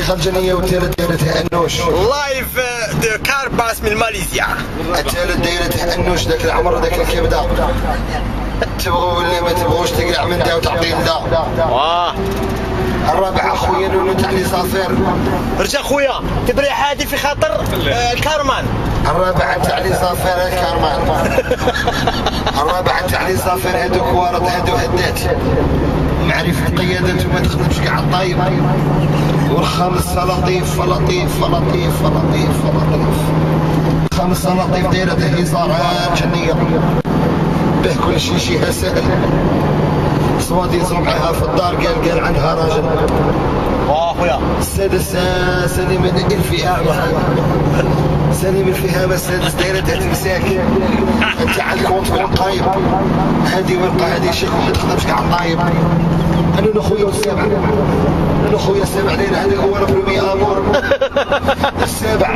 خرجانية وتالت دايرة أنوش لايف دو كارباس من ماليزيا. التالت دايرة أنوش ذاك العمر ذاك الكبدة تبغوا ولا ما تبغوش تقلع من دا وتعطي لدا. الرابع اخويا نونو تاع لي زافير. رجع خويا تبري حادي في خاطر الكارمان. الرابع تاع لي زافير الكارمان. الرابع تاع لي زافير هذوك ورد هذو هدات معرفة القيادة انت ما تخدمش كاع الطايب. والخامس لطيف لطيف لطيف لطيف لطيف. الخامس لطيف دايرة هزارات جنية به كل شيء شيها سهل. صوادي يزرو معاها في الدار قال عندها راجل. خويا السادس سليم الفئام. سليم الفئام السادس دايرة تمساك. انت على الكونت بالقايب هادي ورقة هادي شيخ ما تخدمش كاع الطايب. انا خويا السابع انا خويا السابع داير هذاك هو نبرمي امور. السابع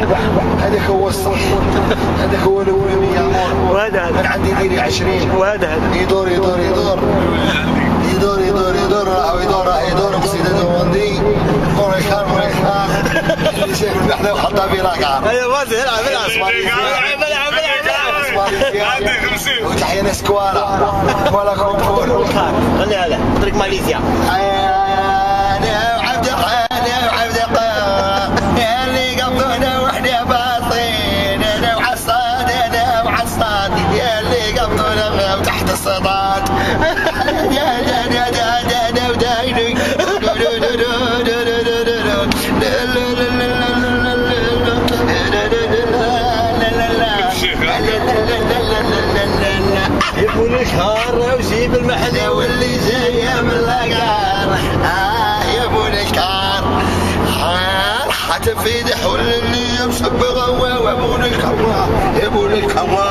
هذاك هو الصح هذاك هو نبرمي امور. وهذا انا عندي ديري 20 وهذا يدور يدور يدور يدور يدور يدور يدور بسيدة دوندي موريكان اللي شايف البحثة وحطها في راكعة. ايوه مازن العب عندي 50 وتحية ناس كوالا ولا كونترول. خلي هذا طريق ماليزيا. انا وعبد يا اللي قبضونا وحنا باطين. انا وعصاد يا اللي قبضونا وتحت الصداد. يبون الكار وجيب المحل واللي جايه من القار. يبون الكار حتى في دحول اللي يمسك بغوا. يبون الكار يبون الكار.